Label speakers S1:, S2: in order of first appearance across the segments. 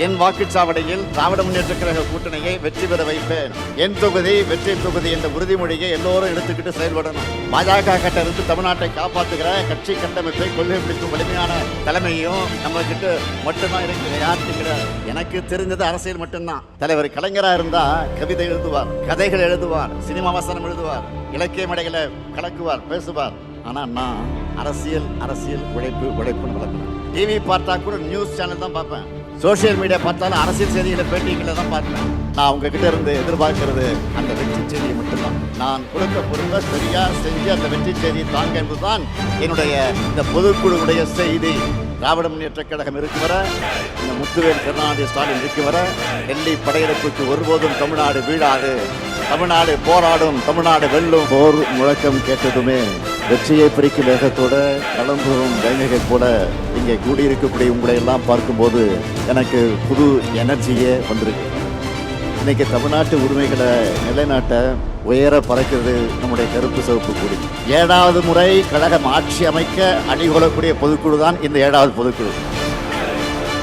S1: என் வாக்குச்சாவடியில் திராவிட முன்னேற்ற கழக கூட்டணியை வெற்றி பெற வைப்பேன். என் தொகுதி வெற்றி தொகுதி என்ற உறுதிமொழியை எல்லோரும் எடுத்துக்கிட்டு செயல்படணும். பாஜக கிட்ட இருந்து தமிழ்நாட்டை காப்பாற்றுகிற கட்சி கட்டமைப்பை கொள்கை பிடிக்கும் வலிமையான தலைமையும் நம்ம கிட்ட மட்டும்தான் இருக்குது. யார்கிட்ட எனக்கு தெரிஞ்சது அரசியல் மட்டும்தான். தலைவர் கலைஞரா இருந்தா கவிதை எழுதுவார், கதைகள் எழுதுவார், சினிமா வசனம் எழுதுவார், இலக்கிய மேடைகளை கலக்குவார், பேசுவார். ஆனா நான் அரசியல் அரசியல் உழைப்பு உழைப்புன்னு வளர்க்கிறேன். டிவி பார்த்தா கூட நியூஸ் சேனல் தான் பார்ப்பேன். சோசியல் மீடியா பார்த்தாலும் அரசியல் செய்திகளை பேட்டிகளை தான் பார்ப்பேன். நான் உங்ககிட்ட இருந்து எதிர்பார்க்கிறது அந்த வெற்றி செய்தியை மட்டும்தான். நான் கொடுக்க பொறுப்பை சரியா செஞ்சு அந்த வெற்றி செய்தியை தாங்க என்பதுதான் என்னுடைய இந்த பொதுக்குழுவுடைய செய்தி. திராவிட முன்னேற்ற கழகம் இருக்கும் வர, இந்த முத்துவேல் கருணாநிதி ஸ்டாலின் இருக்கும் வர, டெல்லி படையெடுப்புக்கு ஒருபோதும் தமிழ்நாடு வீழாது. தமிழ்நாடு போராடும், தமிழ்நாடு வெல்லும். போர் முழக்கம் கேட்டதுமே வெற்றியை பிரிக்கும் வேகத்தோட கிளம்பும் வேங்கைகள் போல இங்கே கூடியிருக்கக்கூடிய உங்களை எல்லாம் பார்க்கும்போது எனக்கு புது எனர்ஜியே வந்திருக்கு. இன்னைக்கு தமிழ்நாட்டு உரிமைகளை நிலைநாட்ட உயர பறக்கிறது நம்முடைய கருப்பு சிவப்பு கொடி. 7வது முறை கழகம் ஆட்சி அமைக்க அணிகொள்ளக்கூடிய பொதுக்குழு தான் இந்த 7வது பொதுக்குழு.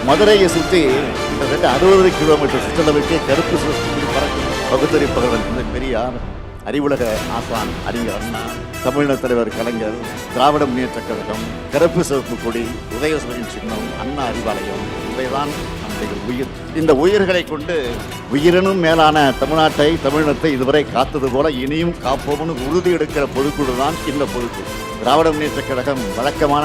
S1: மதுரையை சுற்றி கிட்டத்தட்ட 60 கிலோமீட்டர் சுற்றளவுக்கு கருப்பு சிவப்பு கொடி பறக்கும். பகுத்தறிப்பவர்கள் பெரியார், அறிவுலக ஆசான் அறிஞர் அண்ணா, தமிழின தலைவர் கலைஞர், திராவிட முன்னேற்ற கழகம், கருப்பு சிவப்பு கொடி, உதயசூரியன் சின்னம், அண்ணா அறிவாலயம், இவைதான் நம்முடைய உயிர். இந்த உயிர்களை கொண்டு உயிரினும் மேலான தமிழ்நாட்டை, தமிழினத்தை இதுவரை காத்தது போல இனியும் காப்போம்னு உறுதி எடுக்கிற பொதுக்குழு தான் இந்த பொதுக்குழு. திராவிட முன்னேற்ற கழகம் வழக்கமான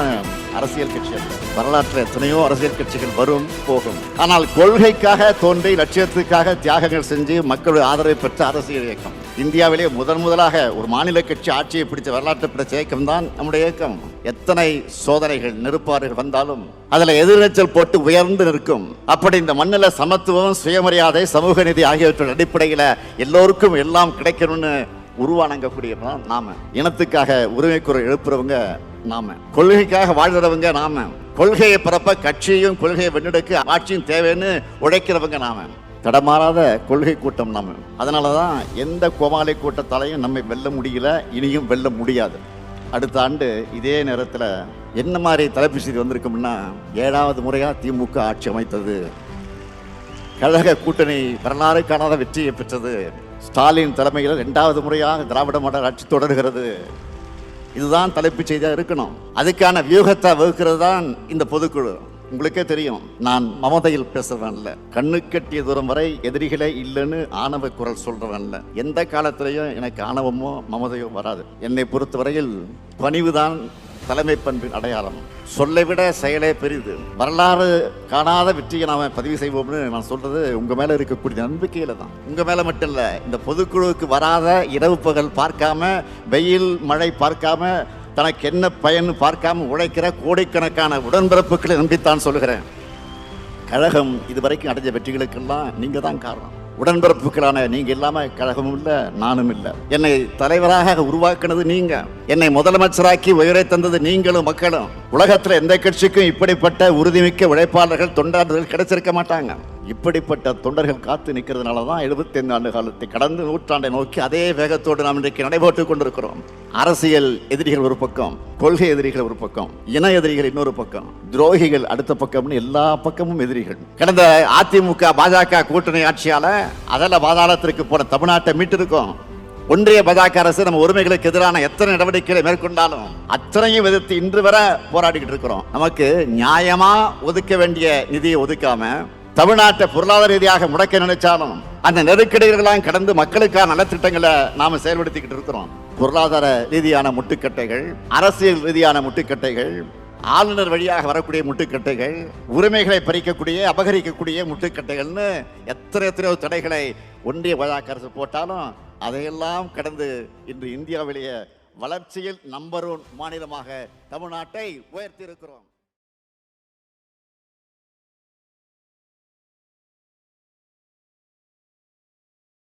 S1: அரசியல் கட்சி அல்ல. வரலாற்றில் எத்தனையோ அரசியல் கட்சிகள் வரும் போகும். ஆனால் கொள்கைக்காக தோன்றி லட்சியத்துக்காக தியாகங்கள் செஞ்சு மக்களுடைய ஆதரவை பெற்ற அரசியல் இயக்கம். இந்தியாவிலே முதலாக ஒரு மாநில கட்சி ஆட்சியை பிடிச்ச வரலாற்று பிடிச்ச இயக்கம் தான் நம்முடைய இயக்கம். எத்தனை சோதனைகள் நெருப்பாறுகள் வந்தாலும் அதுல எதிர்நீச்சல் போட்டு உயர்ந்து நிற்கும். அப்படி இந்த மண்ணில் சமத்துவம், சுயமரியாதை, சமூக நீதி ஆகியவற்றின் அடிப்படையில் எல்லோருக்கும் எல்லாம் கிடைக்கணும்னு உருவானங்கக்கூடியவங்க நாம. இனத்துக்காக உரிமை குரல் எழுப்புறவங்க நாம. கொள்கைக்காக வாழ்கிறவங்க நாம. கொள்கையை பரப்ப கட்சியும் கொள்கையை வென்றெடுக்க ஆட்சியும் தேவைன்னு உழைக்கிறவங்க நாம. தடமாறாத கொள்கை கூட்டம் நாம. அதனாலதான் எந்த கோமாளி கூட்டத்தாலையும் நம்மை வெல்ல முடியல, இனியும் வெல்ல முடியாது. அடுத்த ஆண்டு இதே நேரத்தில் என்ன மாதிரி தலைப்பு செய்தி வந்திருக்கும்னா, 7வது முறையா திமுக ஆட்சி அமைத்தது, கழக கூட்டணி வரலாறு காணாத வெற்றியை பெற்றது, ஸ்டாலின் தலைமையில் 2வது முறையாக திராவிட மாடல் ஆட்சி தொடர்கிறது. இதுதான் தலைப்பு செய்தியாக இருக்கணும். அதுக்கான வியூகத்தை வகுக்கிறது தான் இந்த பொதுக்குழு. உங்களுக்கே தெரியும், நான் மமதையில் பேசுறவன் இல்ல, கண்ணு கட்டிய தூரம் வரை எதிரிகளே இல்லைன்னு ஆணவ குரல் சொல்றவன் இல்ல. எந்த காலத்திலையும் எனக்கு ஆணவமோ மமதையோ வராது. என்னை பொறுத்தவரையில் பணிவுதான் தலைமை பண்பின் அடையாளம். சொல்லை விட செயலே பெரிது. வரலாறு காணாத வெற்றியை நாம பதிவு செய்வோம்னு நான் சொல்றது உங்க மேல இருக்கக்கூடிய நம்பிக்கையில தான். உங்க மேல மட்டும் இல்ல, இந்த பொதுக்குழுவுக்கு வராத இரவு பகல் பார்க்காம, வெயில் மழை பார்க்காம, தனக்கு என்ன பயன் பார்க்காம உழைக்கிற கோடிக்கணக்கான உடன்பிறப்புகளை நம்பித்தான் சொல்லுகிறேன். கழகம் இதுவரைக்கும் அடைஞ்ச வெற்றிகளுக்கெல்லாம் நீங்க தான் காரணம். உடன்பிறப்புகளான நீங்க இல்லாம கழகமும் இல்ல, நானும் இல்ல. என்னை தலைவராக உருவாக்குனது நீங்க. என்னை முதலமைச்சராக்கி உயரை தந்தது நீங்களும் மக்களும். உலகத்துல எந்த கட்சிக்கும் இப்படிப்பட்ட உறுதிமிக்க உழைப்பாளர்கள், தொண்டாளர்கள் கிடைச்சிருக்க மாட்டாங்க. இப்படிப்பட்ட தொண்டர்கள் காத்து நிற்கிறதுனால தான் 75 ஆண்டு காலத்தை கடந்து நூற்றாண்டை நோக்கி அதே வேகத்தோடு நாம் இன்றைக்கு நடைபெற்றுக் கொண்டிருக்கிறோம். அரசியல் எதிரிகள் ஒரு பக்கம், கொள்கை எதிரிகள் ஒரு பக்கம், இன எதிரிகள் இன்னொரு பக்கம், துரோகிகள் அடுத்த பக்கம்னு எல்லா பக்கமும் எதிரிகள். கடந்த அதிமுக பாஜக கூட்டணி ஆட்சியால அதெல்லாம் பாதாளத்திற்கு போன தமிழ்நாட்டை மீட்டிருக்கோம். ஒன்றிய பாஜக அரசு நம்ம உரிமைகளுக்கு எதிரான எத்தனை நடவடிக்கைகளை மேற்கொண்டாலும் அத்தனையும் எதிர்த்து இன்று வரை போராடிக்கிட்டு இருக்கிறோம். நமக்கு நியாயமா ஒதுக்க வேண்டிய நிதியை ஒதுக்காம தமிழ்நாட்டை பொருளாதார ரீதியாக முடக்க நினைச்சாலும் அந்த நெருக்கடிகளெல்லாம் கடந்து மக்களுக்கான நலத்திட்டங்களை நாம செயல்படுத்திக்கிட்டு இருக்கிறோம். பொருளாதார ரீதியான முட்டுக்கட்டைகள், அரசியல் ரீதியான முட்டுக்கட்டைகள், ஆளுநர் வழியாக வரக்கூடிய முட்டுக்கட்டைகள், உரிமைகளை பறிக்கக்கூடிய அபகரிக்கக்கூடிய முட்டுக்கட்டைகள்னு எத்தனையோ தடைகளை ஒன்றிய பாஜக அரசு போட்டாலும் அதையெல்லாம் கடந்து இன்று இந்தியாவிலேயே வளர்ச்சியில் நம்பர் 1 மாநிலமாக தமிழ்நாட்டை உயர்த்தி இருக்கிறோம்.